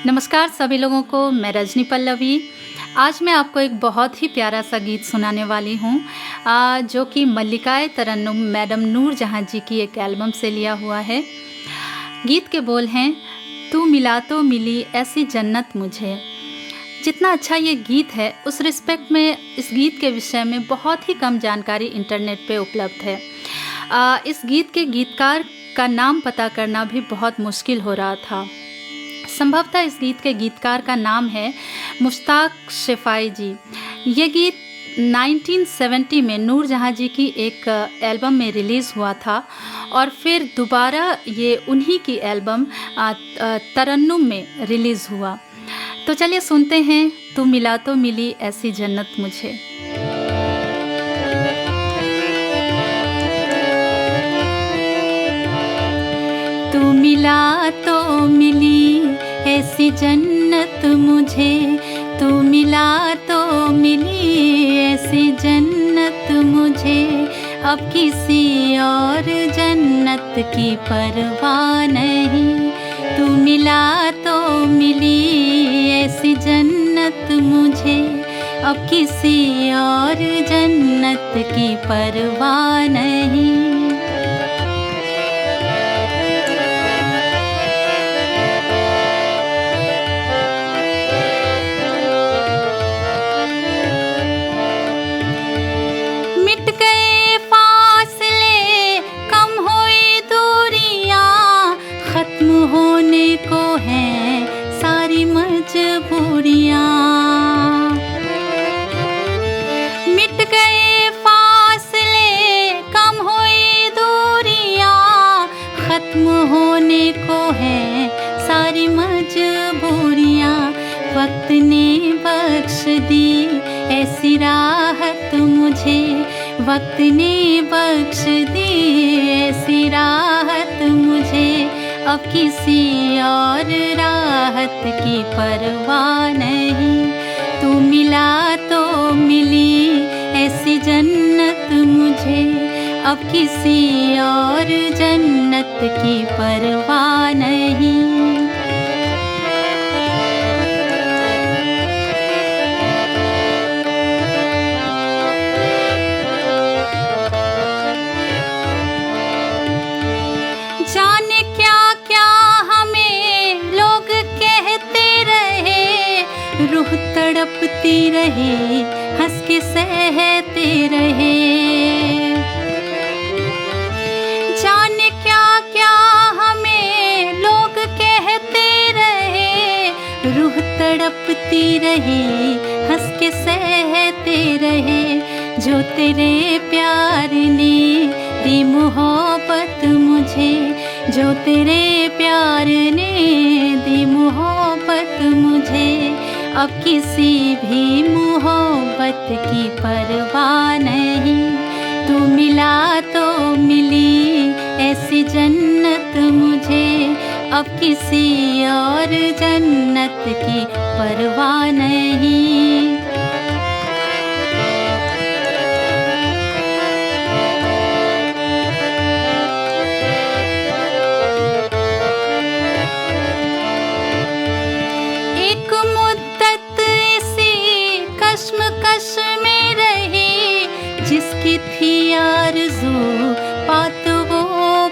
नमस्कार सभी लोगों को, मैं रजनी पल्लवी। आज मैं आपको एक बहुत ही प्यारा सा गीत सुनाने वाली हूँ, जो कि मल्लिकाए तरन्नुम मैडम नूरजहाँ जी की एक एल्बम से लिया हुआ है। गीत के बोल हैं, तू मिला तो मिली ऐसी जन्नत मुझे। जितना अच्छा ये गीत है, उस रिस्पेक्ट में इस गीत के विषय में बहुत ही कम जानकारी इंटरनेट पे उपलब्ध है। इस गीत के गीतकार का नाम पता करना भी बहुत मुश्किल हो रहा था। संभवतः इस गीत के गीतकार का नाम है मुश्ताक शेफाई जी। ये गीत 1970 में नूरजहाँ जी की एक एल्बम में रिलीज़ हुआ था और फिर दोबारा ये उन्हीं की एल्बम तरन्नुम में रिलीज़ हुआ। तो चलिए सुनते हैं, तू मिला तो मिली ऐसी जन्नत मुझे। तू मिला तो मिली ऐसी जन्नत मुझे, तू मिला तो मिली ऐसी जन्नत मुझे। अब किसी और जन्नत की परवाह नहीं, तू मिला तो मिली ऐसी जन्नत मुझे। अब किसी और जन्नत की परवाह नहीं। मिट गए फासले, कम हुई दूरियां, खत्म होने को हैं सारी मजबूरियां। मिट गए फासले, कम हुई दूरियां, खत्म होने को हैं सारी मजबूरियां। वक्त ने बख्श दी ऐसी राहत मुझे, वक्त ने बख्श दी ऐसी राहत मुझे। अब किसी और राहत की परवाह नहीं, तू मिला तो मिली ऐसी जन्नत मुझे। अब किसी और जन्नत की परवाह नहीं। जाने क्या क्या हमें लोग कहते रहे, रूह तड़पती रहे, हंस के सहते रहे। जाने क्या क्या हमें लोग कहते रहे, रूह तड़पती रहे, हंस के सहते रहे। जो तेरे प्यार ने दी मोहब्बत मुझे, जो तेरे प्यार ने दी मोहब्बत मुझे। अब किसी भी मोहब्बत की परवाह नहीं, तू मिला तो मिली ऐसी जन्नत मुझे। अब किसी और जन्नत की परवाह नहीं। कश्मकश में रही, जिसकी थी आरज़ू बात वो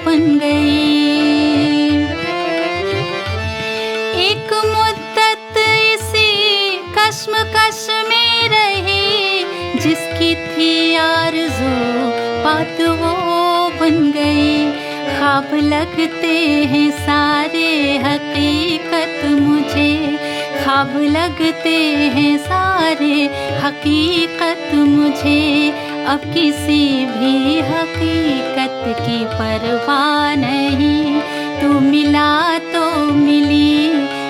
बन गई। एक मुद्दत इसी कश्मकश में रही, जिसकी थी आरज़ू बात वो बन गई। ख्वाब लगते हैं सारे हकीकत मुझे, ख्वाब लगते हैं सारे हकीकत मुझे। अब किसी भी हकीकत की परवाह नहीं, तू मिला तो मिली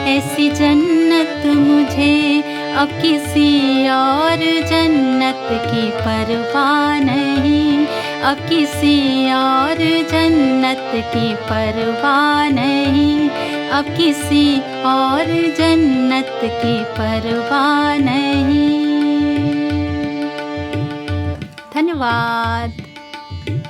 ऐसी जन्नत मुझे। अब किसी और जन्नत की परवाह नहीं, अब किसी और जन्नत की परवाह नहीं। अब किसी और जन्नत की परवाह नहीं। धन्यवाद।